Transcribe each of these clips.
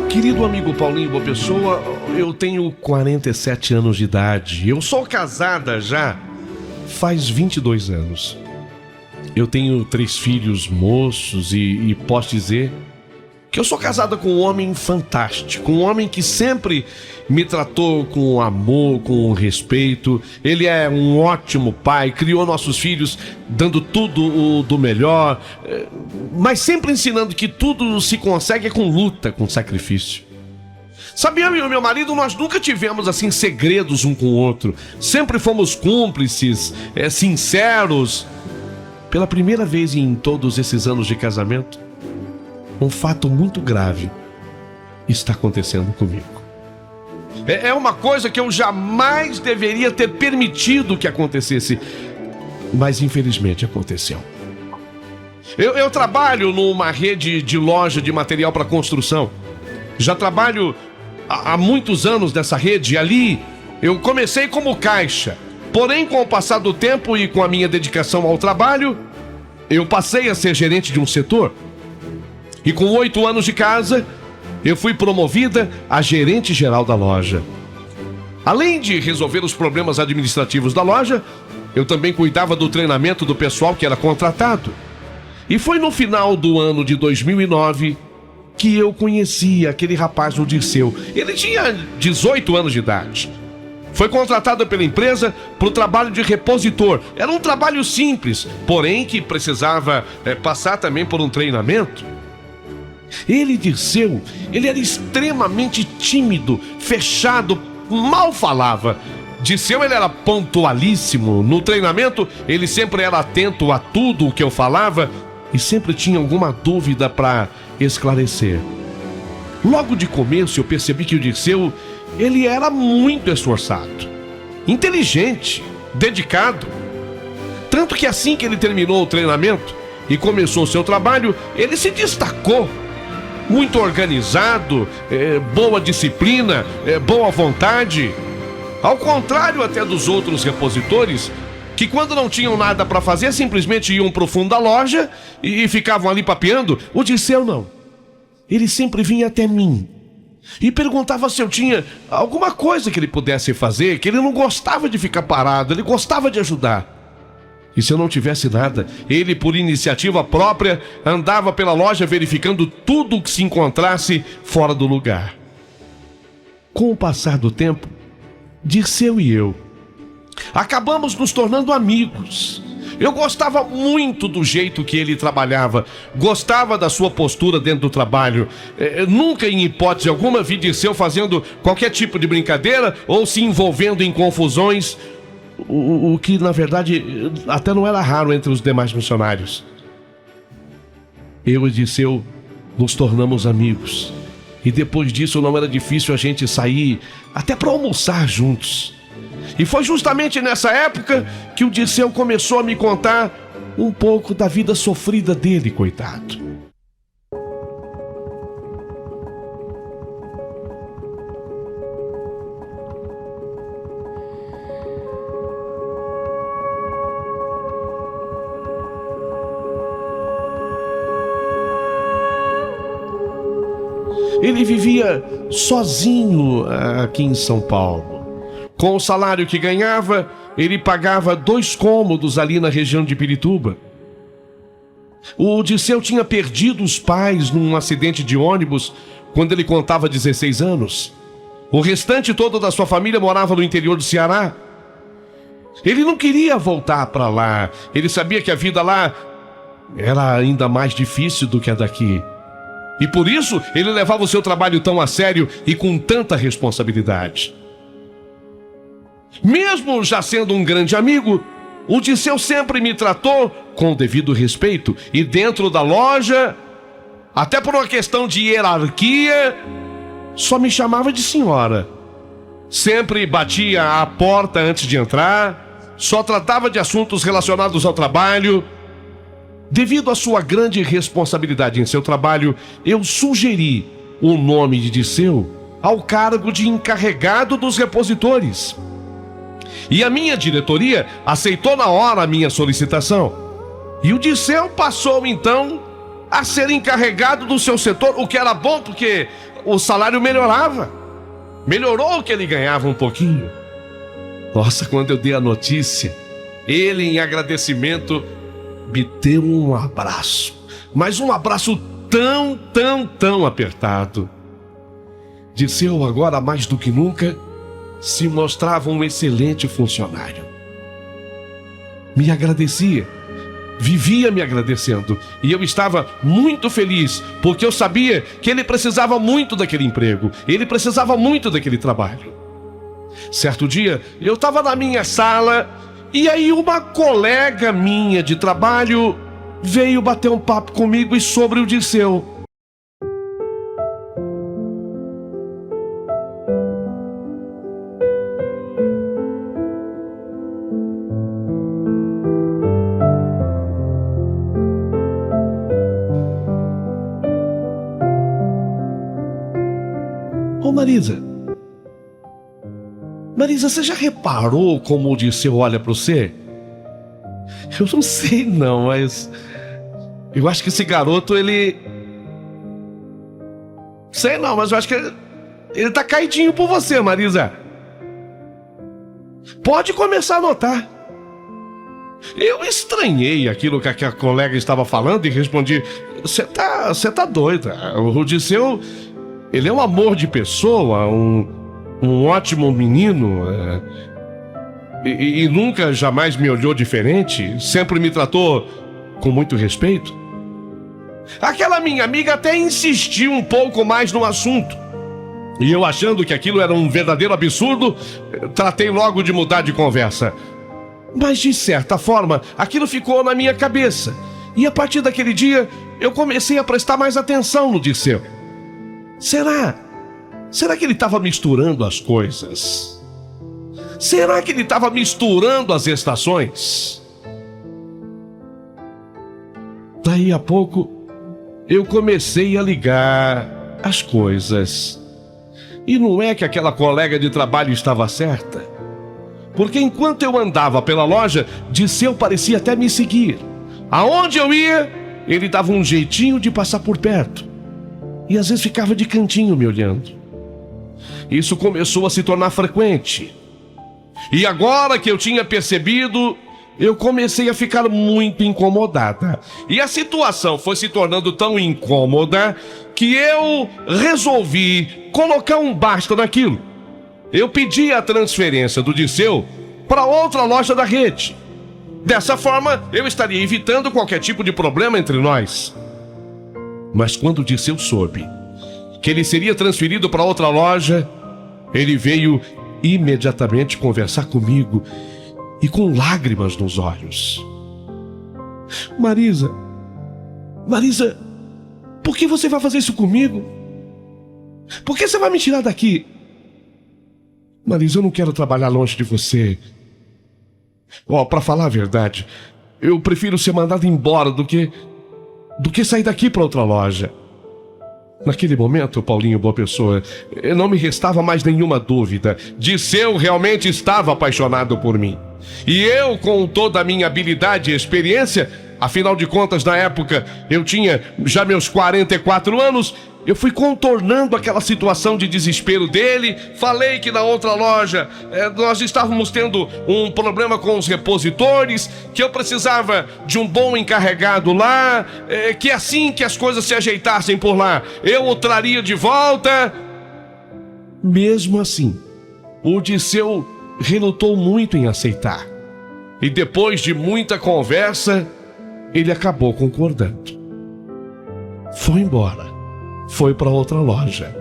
Querido amigo Paulinho Boa Pessoa, eu tenho 47 anos de idade. Eu sou casada já faz 22 anos. Eu tenho 3 filhos moços e posso dizer que eu sou casada com um homem fantástico, um homem que sempre me tratou com amor, com respeito. Ele é um ótimo pai, criou nossos filhos dando tudo do melhor, mas sempre ensinando que tudo se consegue com luta, com sacrifício. Sabe, eu e o meu marido, nós nunca tivemos assim segredos um com o outro. Sempre fomos cúmplices, sinceros. Pela primeira vez em todos esses anos de casamento, um fato muito grave está acontecendo comigo. É uma coisa que eu jamais deveria ter permitido que acontecesse, mas infelizmente aconteceu. Eu trabalho numa rede de loja de material para construção. Já trabalho há muitos anos nessa rede. Ali eu comecei como caixa, porém com o passar do tempo e com a minha dedicação ao trabalho, eu passei a ser gerente de um setor. E com 8 anos de casa, eu fui promovida a gerente geral da loja. Além de resolver os problemas administrativos da loja, eu também cuidava do treinamento do pessoal que era contratado. E foi no final do ano de 2009 que eu conheci aquele rapaz, o Dirceu. Ele tinha 18 anos de idade. Foi contratado pela empresa para o trabalho de repositor. Era um trabalho simples, porém que precisava passar também por um treinamento. Ele, Dirceu, ele era extremamente tímido, fechado, mal falava. Dirceu, ele era pontualíssimo. No treinamento, ele sempre era atento a tudo o que eu falava e sempre tinha alguma dúvida para esclarecer. Logo de começo, eu percebi que o Dirceu, ele era muito esforçado, inteligente, dedicado. Tanto que assim que ele terminou o treinamento e começou o seu trabalho, ele se destacou. Muito organizado, boa disciplina, boa vontade. Ao contrário até dos outros repositores, que quando não tinham nada para fazer, simplesmente iam para o fundo da loja e ficavam ali papeando. O Dirceu não. Ele sempre vinha até mim e perguntava se eu tinha alguma coisa que ele pudesse fazer, que ele não gostava de ficar parado, ele gostava de ajudar. E se eu não tivesse nada, ele, por iniciativa própria, andava pela loja verificando tudo o que se encontrasse fora do lugar. Com o passar do tempo, Dirceu e eu acabamos nos tornando amigos. Eu gostava muito do jeito que ele trabalhava, gostava da sua postura dentro do trabalho. Nunca, em hipótese alguma, vi Dirceu fazendo qualquer tipo de brincadeira ou se envolvendo em confusões. O que, na verdade, até não era raro entre os demais funcionários. Eu e Dirceu nos tornamos amigos. E depois disso não era difícil a gente sair até para almoçar juntos. E foi justamente nessa época que o Dirceu começou a me contar um pouco da vida sofrida dele, coitado. Ele vivia sozinho aqui em São Paulo. Com o salário que ganhava, ele pagava 2 cômodos ali na região de Pirituba. O Dirceu tinha perdido os pais num acidente de ônibus quando ele contava 16 anos. O restante todo da sua família morava no interior do Ceará. Ele não queria voltar para lá. Ele sabia que a vida lá era ainda mais difícil do que a daqui. E por isso ele levava o seu trabalho tão a sério e com tanta responsabilidade. Mesmo já sendo um grande amigo, o Dirceu sempre me tratou com o devido respeito. E dentro da loja, até por uma questão de hierarquia, só me chamava de senhora. Sempre batia à porta antes de entrar, só tratava de assuntos relacionados ao trabalho. Devido à sua grande responsabilidade em seu trabalho, eu sugeri o nome de Dirceu ao cargo de encarregado dos repositores. E a minha diretoria aceitou na hora a minha solicitação. E o Dirceu passou então a ser encarregado do seu setor, o que era bom porque o salário melhorava. Melhorou o que ele ganhava um pouquinho. Nossa, quando eu dei a notícia, ele, em agradecimento, me deu um abraço. Mas um abraço tão apertado. Dirceu, agora mais do que nunca, se mostrava um excelente funcionário. Me agradecia, vivia me agradecendo, e eu estava muito feliz, porque eu sabia que ele precisava muito daquele emprego, ele precisava muito daquele trabalho. Certo dia, eu estava na minha sala, e aí uma colega minha de trabalho veio bater um papo comigo e sobre o Dirceu. Ô Marisa, você já reparou como o Dirceu olha pra você? Eu não sei não, mas eu acho que esse garoto, ele... Sei não, mas eu acho que ele tá caidinho por você, Marisa. Pode começar a notar. Eu estranhei aquilo que a colega estava falando e respondi: Você tá doida. O Dirceu, ele é um amor de pessoa, um ótimo menino, e nunca, jamais me olhou diferente, sempre me tratou com muito respeito. Aquela minha amiga até insistiu um pouco mais no assunto, e eu, achando que aquilo era um verdadeiro absurdo, tratei logo de mudar de conversa. Mas de certa forma, aquilo ficou na minha cabeça, e a partir daquele dia, eu comecei a prestar mais atenção no Dirceu. Será que ele estava misturando as coisas? Será que ele estava misturando as estações? Daí a pouco, eu comecei a ligar as coisas. E não é que aquela colega de trabalho estava certa. Porque enquanto eu andava pela loja, Dirceu parecia até me seguir. Aonde eu ia, ele dava um jeitinho de passar por perto. E às vezes ficava de cantinho me olhando. Isso começou a se tornar frequente. E agora que eu tinha percebido, eu comecei a ficar muito incomodada. E a situação foi se tornando tão incômoda que eu resolvi colocar um basta naquilo. Eu pedi a transferência do Dirceu para outra loja da rede. Dessa forma, eu estaria evitando qualquer tipo de problema entre nós. Mas quando o Dirceu soube que ele seria transferido para outra loja, ele veio imediatamente conversar comigo e com lágrimas nos olhos. Marisa, por que você vai fazer isso comigo? Por que você vai me tirar daqui? Marisa, eu não quero trabalhar longe de você. Para falar a verdade, eu prefiro ser mandado embora do que sair daqui para outra loja. Naquele momento, Paulinho Boa Pessoa, não me restava mais nenhuma dúvida. Dirceu realmente estava apaixonado por mim. E eu, com toda a minha habilidade e experiência, afinal de contas, na época, eu tinha já meus 44 anos, eu fui contornando aquela situação de desespero dele. Falei que na outra loja nós estávamos tendo um problema com os repositores, que eu precisava de um bom encarregado lá, que assim que as coisas se ajeitassem por lá, eu o traria de volta. Mesmo assim, o Dirceu relutou muito em aceitar. E depois de muita conversa, ele acabou concordando. Foi embora. Foi para outra loja.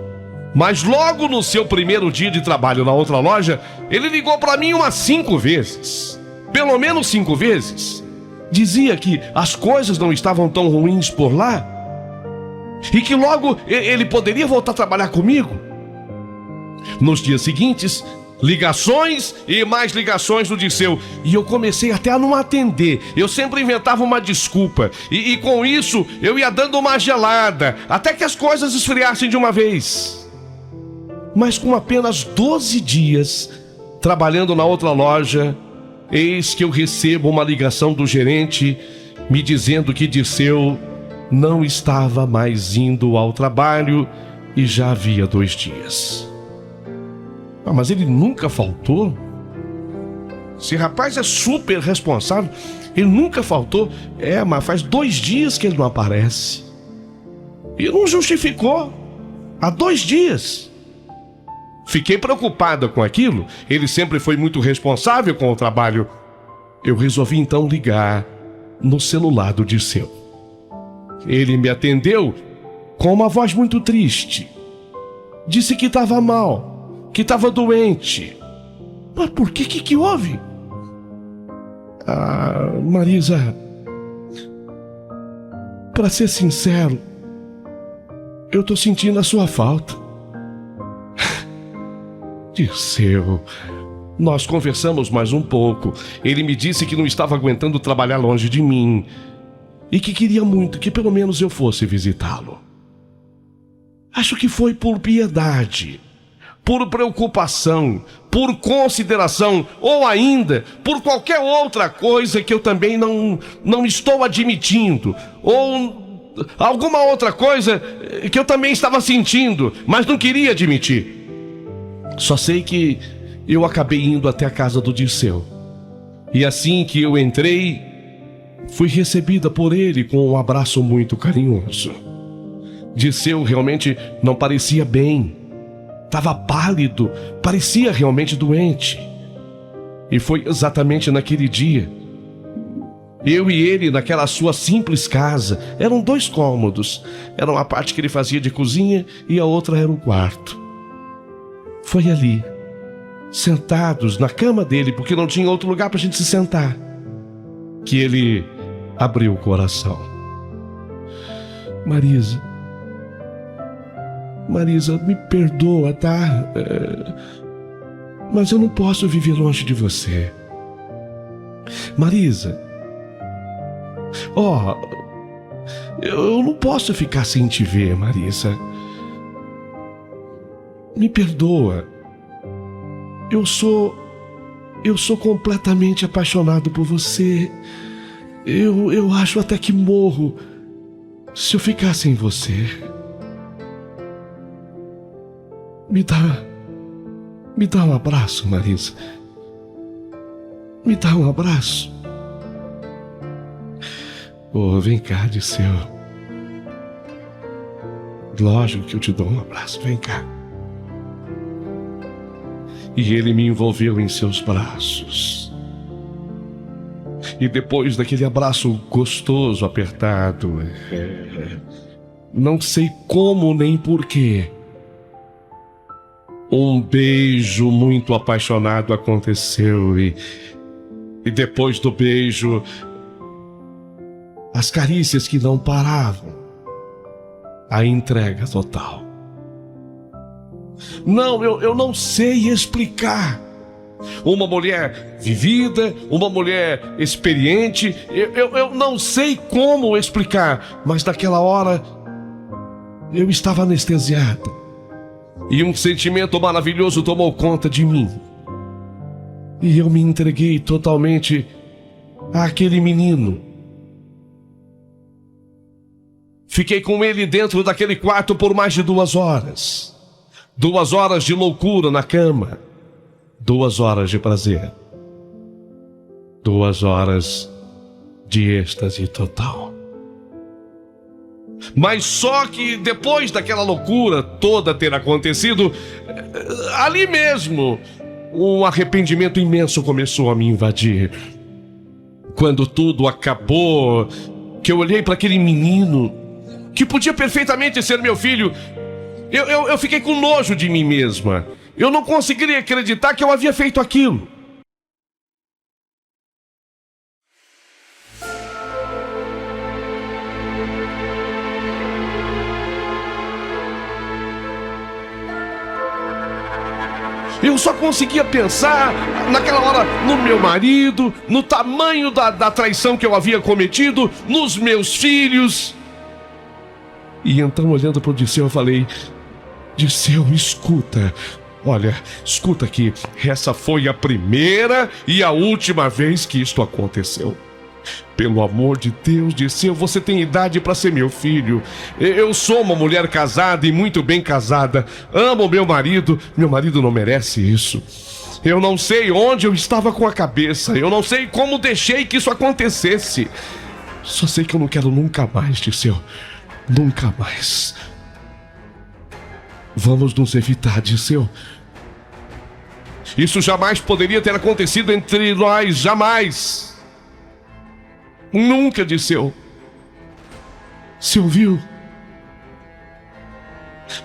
Mas logo no seu primeiro dia de trabalho na outra loja, ele ligou para mim umas 5 vezes. Pelo menos 5 vezes. Dizia que as coisas não estavam tão ruins por lá e que logo ele poderia voltar a trabalhar comigo. Nos dias seguintes, ligações e mais ligações do Dirceu. E eu comecei até a não atender. Eu sempre inventava uma desculpa. E com isso, eu ia dando uma gelada, até que as coisas esfriassem de uma vez. Mas com apenas 12 dias, trabalhando na outra loja, eis que eu recebo uma ligação do gerente me dizendo que Dirceu não estava mais indo ao trabalho e já havia 2 dias. Mas ele nunca faltou? Esse rapaz é super responsável. Ele nunca faltou. Mas faz 2 dias que ele não aparece. E não justificou. Há 2 dias. Fiquei preocupada com aquilo. Ele sempre foi muito responsável com o trabalho. Eu resolvi então ligar no celular do Dirceu. Ele me atendeu com uma voz muito triste. Disse que estava mal, que estava doente. Mas por que? Que houve? Marisa, para ser sincero, eu tô sentindo a sua falta. Dirceu, nós conversamos mais um pouco. Ele me disse que não estava aguentando trabalhar longe de mim e que queria muito que pelo menos eu fosse visitá-lo. Acho que foi por piedade, por preocupação, por consideração ou ainda por qualquer outra coisa que eu também não estou admitindo, ou alguma outra coisa que eu também estava sentindo, mas não queria admitir. Só sei que eu acabei indo até a casa do Dirceu. E assim que eu entrei, fui recebida por ele com um abraço muito carinhoso. Dirceu realmente não parecia bem. Estava pálido, parecia realmente doente. E foi exatamente naquele dia. Eu e ele naquela sua simples casa. Eram 2 cômodos. Era uma parte que ele fazia de cozinha e a outra era um quarto. Foi ali, sentados na cama dele, porque não tinha outro lugar para a gente se sentar, que ele abriu o coração. Marisa, me perdoa, tá? Mas eu não posso viver longe de você. Marisa, eu não posso ficar sem te ver, Marisa. Me perdoa. Eu sou completamente apaixonado por você. Eu acho até que morro se eu ficar sem você. Me dá um abraço, Marisa. Me dá um abraço. Vem cá, Dirceu. Lógico que eu te dou um abraço. Vem cá. E ele me envolveu em seus braços. E depois daquele abraço gostoso, apertado, não sei como nem porquê, um beijo muito apaixonado aconteceu. E depois do beijo, as carícias que não paravam, a entrega total. Não, eu não sei explicar. Uma mulher vivida, uma mulher experiente, eu não sei como explicar, mas naquela hora eu estava anestesiada e um sentimento maravilhoso tomou conta de mim. E eu me entreguei totalmente àquele menino. Fiquei com ele dentro daquele quarto por mais de 2 horas. 2 horas de loucura na cama. 2 horas de prazer. 2 horas de êxtase total. Mas só que depois daquela loucura toda ter acontecido, ali mesmo, um arrependimento imenso começou a me invadir. Quando tudo acabou, que eu olhei para aquele menino, que podia perfeitamente ser meu filho, eu fiquei com nojo de mim mesma. Eu não conseguiria acreditar que eu havia feito aquilo. Eu só conseguia pensar naquela hora no meu marido, no tamanho da traição que eu havia cometido, nos meus filhos. E então, olhando para o Dirceu, eu falei: Dirceu, escuta. Olha, escuta aqui. Essa foi a primeira e a última vez que isto aconteceu. Pelo amor de Deus, Dirceu, você tem idade para ser meu filho. Eu sou uma mulher casada e muito bem casada. Amo meu marido não merece isso. Eu não sei onde eu estava com a cabeça. Eu não sei como deixei que isso acontecesse. Só sei que eu não quero nunca mais, Dirceu. Nunca mais. Vamos nos evitar, Dirceu. Isso jamais poderia ter acontecido entre nós, jamais. Nunca, Dirceu. Se ouviu?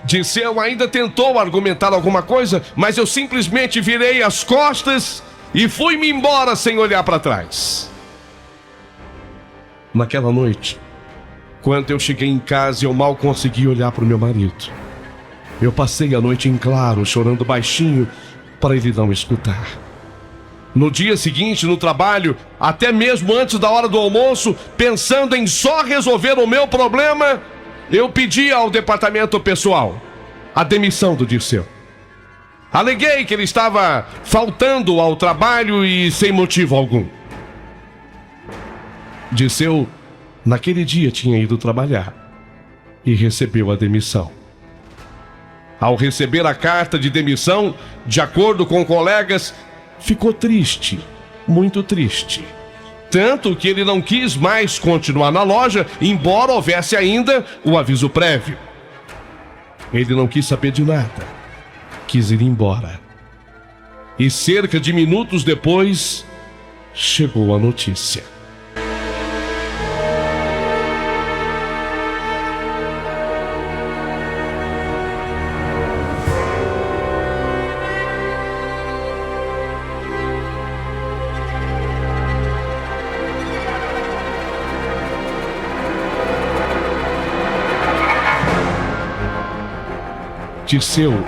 Dirceu ainda tentou argumentar alguma coisa, mas eu simplesmente virei as costas e fui-me embora sem olhar para trás. Naquela noite, quando eu cheguei em casa, eu mal consegui olhar para o meu marido. Eu passei a noite em claro, chorando baixinho, para ele não escutar. No dia seguinte, no trabalho, até mesmo antes da hora do almoço, pensando em só resolver o meu problema, eu pedi ao departamento pessoal a demissão do Dirceu. Aleguei que ele estava faltando ao trabalho e sem motivo algum. Dirceu, naquele dia, tinha ido trabalhar e recebeu a demissão. Ao receber a carta de demissão, de acordo com colegas, ficou triste, muito triste. Tanto que ele não quis mais continuar na loja, embora houvesse ainda o aviso prévio. Ele não quis saber de nada, quis ir embora. E cerca de minutos depois, chegou a notícia. Dirceu,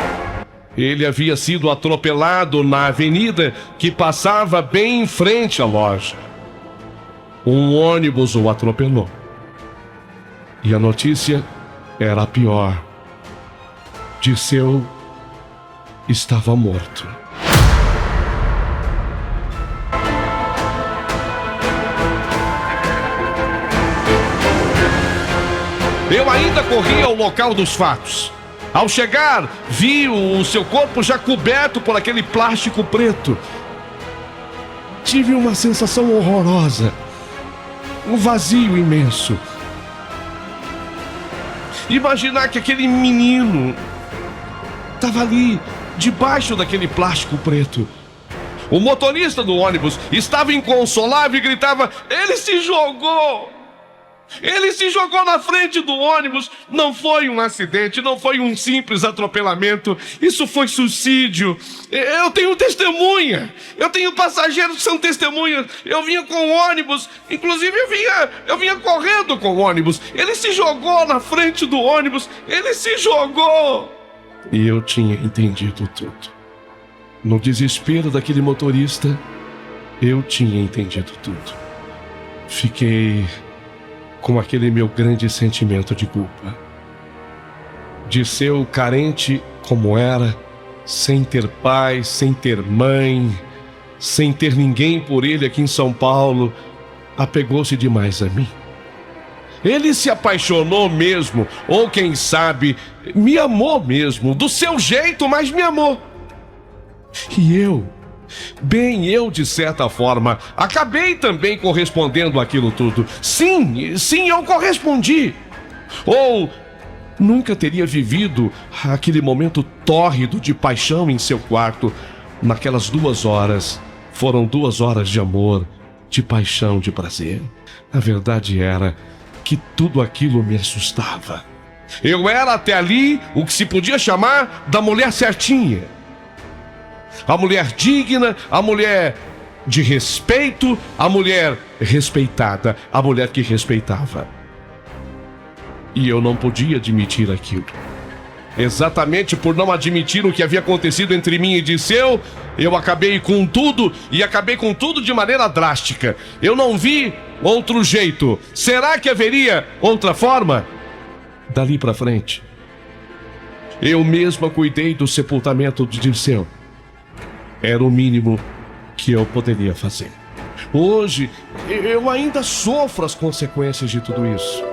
ele havia sido atropelado na avenida que passava bem em frente à loja. Um ônibus o atropelou. E a notícia era a pior. Dirceu estava morto. Eu ainda corri ao local dos fatos. Ao chegar, vi o seu corpo já coberto por aquele plástico preto. Tive uma sensação horrorosa, um vazio imenso. Imaginar que aquele menino estava ali, debaixo daquele plástico preto. O motorista do ônibus estava inconsolável e gritava: ele se jogou! Ele se jogou na frente do ônibus. Não foi um acidente, não foi um simples atropelamento. Isso foi suicídio. Eu tenho testemunha. Eu tenho passageiros que são testemunhas. Eu vinha com o ônibus. Inclusive eu vinha correndo com o ônibus. Ele se jogou na frente do ônibus. Ele se jogou. E eu tinha entendido tudo. No desespero daquele motorista, eu tinha entendido tudo. Fiquei com aquele meu grande sentimento de culpa. Dirceu, carente como era, sem ter pai, sem ter mãe, sem ter ninguém por ele aqui em São Paulo, apegou-se demais a mim. Ele se apaixonou mesmo, ou quem sabe, me amou mesmo, do seu jeito, mas me amou. E eu, de certa forma, acabei também correspondendo àquilo tudo. Sim, eu correspondi. Ou nunca teria vivido aquele momento tórrido de paixão em seu quarto. Naquelas 2 horas, foram 2 horas de amor, de paixão, de prazer. A verdade era que tudo aquilo me assustava. Eu era até ali o que se podia chamar da mulher certinha. A mulher digna, a mulher de respeito, a mulher respeitada, a mulher que respeitava. E eu não podia admitir aquilo. Exatamente por não admitir o que havia acontecido entre mim e Disseu, eu acabei com tudo e acabei com tudo de maneira drástica. Eu não vi outro jeito. Será que haveria outra forma? Dali pra frente, eu mesma cuidei do sepultamento de Dirceu. Era o mínimo que eu poderia fazer. Hoje, eu ainda sofro as consequências de tudo isso.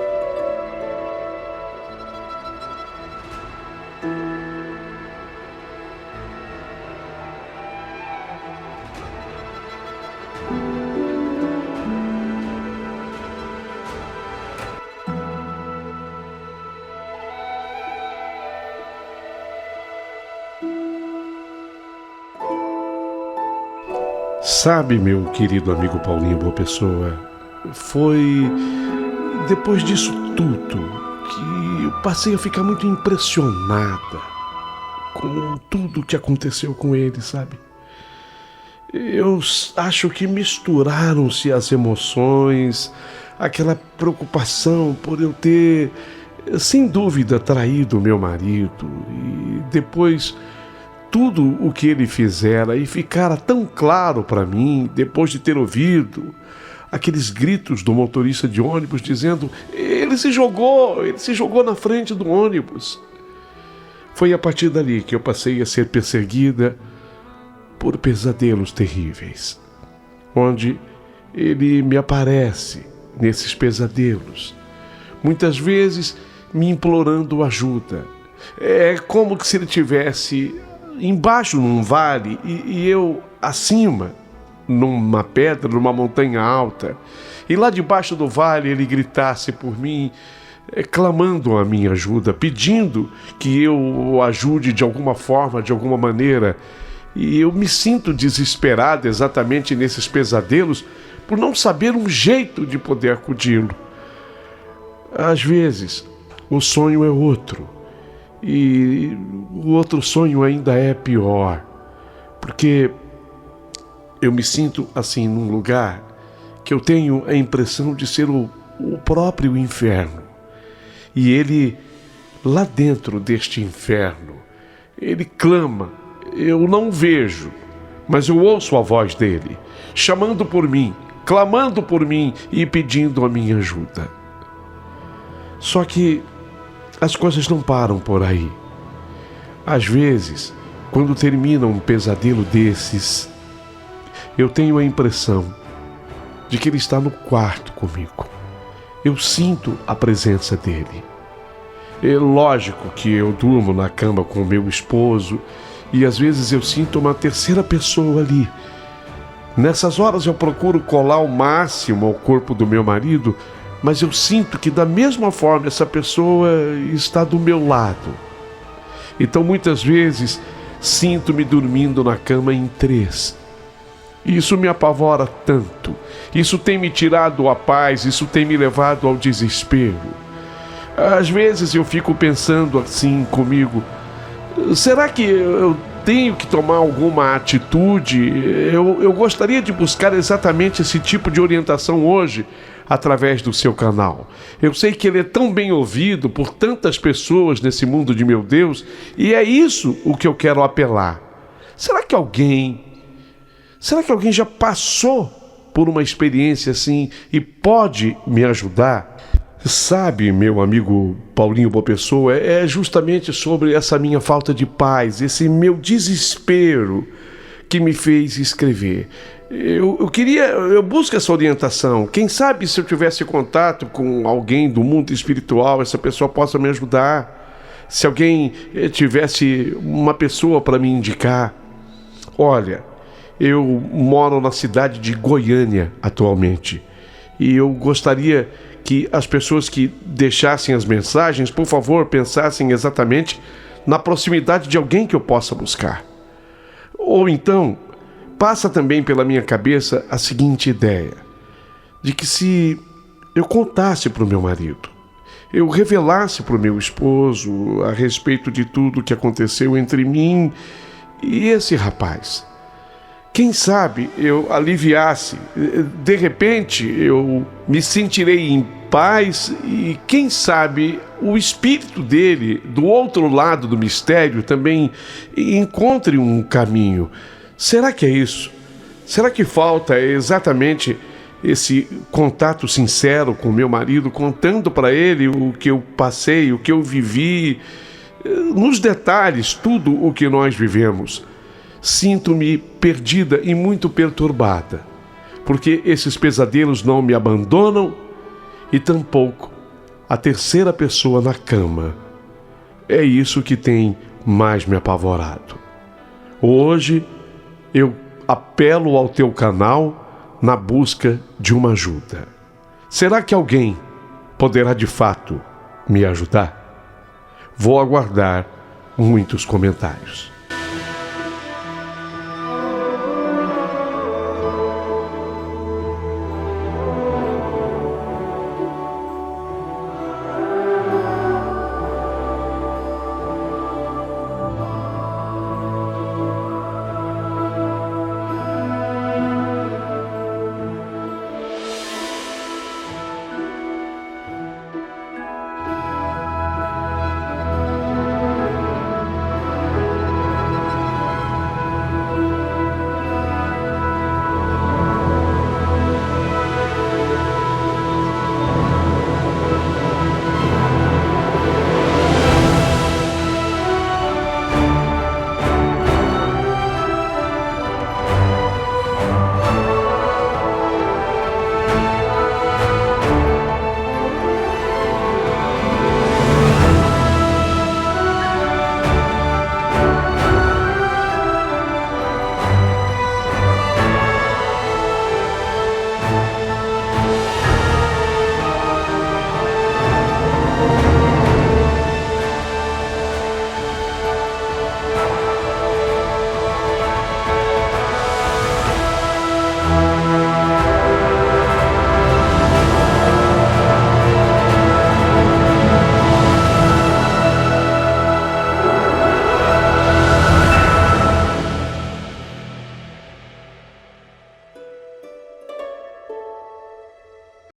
Sabe, meu querido amigo Paulinho Boa Pessoa, foi depois disso tudo que eu passei a ficar muito impressionada com tudo que aconteceu com ele, sabe? Eu acho que misturaram-se as emoções, aquela preocupação por eu ter, sem dúvida, traído meu marido e depois tudo o que ele fizera e ficara tão claro para mim, depois de ter ouvido aqueles gritos do motorista de ônibus dizendo: ele se jogou na frente do ônibus. Foi a partir dali que eu passei a ser perseguida por pesadelos terríveis, onde ele me aparece nesses pesadelos, muitas vezes me implorando ajuda. É como se ele tivesse embaixo num vale e eu acima numa pedra, numa montanha alta, e lá debaixo do vale ele gritasse por mim, clamando a minha ajuda, pedindo que eu o ajude de alguma forma, de alguma maneira. E eu me sinto desesperado exatamente nesses pesadelos por não saber um jeito de poder acudi-lo. Às vezes o sonho é outro, e o outro sonho ainda é pior, porque eu me sinto assim num lugar que eu tenho a impressão de ser o próprio inferno. E ele, lá dentro deste inferno, ele clama. Eu não vejo, mas eu ouço a voz dele, chamando por mim, clamando por mim e pedindo a minha ajuda. Só que as coisas não param por aí. Às vezes, quando termina um pesadelo desses, eu tenho a impressão de que ele está no quarto comigo. Eu sinto a presença dele. É lógico que eu durmo na cama com o meu esposo e às vezes eu sinto uma terceira pessoa ali. Nessas horas eu procuro colar ao máximo ao corpo do meu marido, mas eu sinto que da mesma forma essa pessoa está do meu lado. Então muitas vezes sinto-me dormindo na cama em três. Isso me apavora tanto. Isso tem me tirado a paz, isso tem me levado ao desespero. Às vezes eu fico pensando assim comigo: será que eu tenho que tomar alguma atitude? Eu gostaria de buscar exatamente esse tipo de orientação hoje, através do seu canal. Eu sei que ele é tão bem ouvido por tantas pessoas nesse mundo de meu Deus, e é isso o que eu quero apelar. Será que alguém já passou por uma experiência assim e pode me ajudar? Sabe, meu amigo Paulinho Boa Pessoa, é justamente sobre essa minha falta de paz, esse meu desespero que me fez escrever. Eu busco essa orientação. Quem sabe se eu tivesse contato com alguém do mundo espiritual, essa pessoa possa me ajudar. Se alguém tivesse uma pessoa para me indicar. Olha, eu moro na cidade de Goiânia atualmente e eu gostaria que as pessoas que deixassem as mensagens, por favor, pensassem exatamente na proximidade de alguém que eu possa buscar. Ou então, passa também pela minha cabeça a seguinte ideia, de que se eu contasse para o meu marido, eu revelasse para o meu esposo a respeito de tudo que aconteceu entre mim e esse rapaz, quem sabe eu aliviasse, de repente eu me sentirei em paz e, quem sabe, o espírito dele, do outro lado do mistério, também encontre um caminho. Será que é isso? Será que falta exatamente esse contato sincero com meu marido, contando para ele o que eu passei, o que eu vivi, nos detalhes, tudo o que nós vivemos? Sinto-me perdida e muito perturbada, porque esses pesadelos não me abandonam e tampouco a terceira pessoa na cama. É isso que tem mais me apavorado. Hoje eu apelo ao teu canal na busca de uma ajuda. Será que alguém poderá de fato me ajudar? Vou aguardar muitos comentários.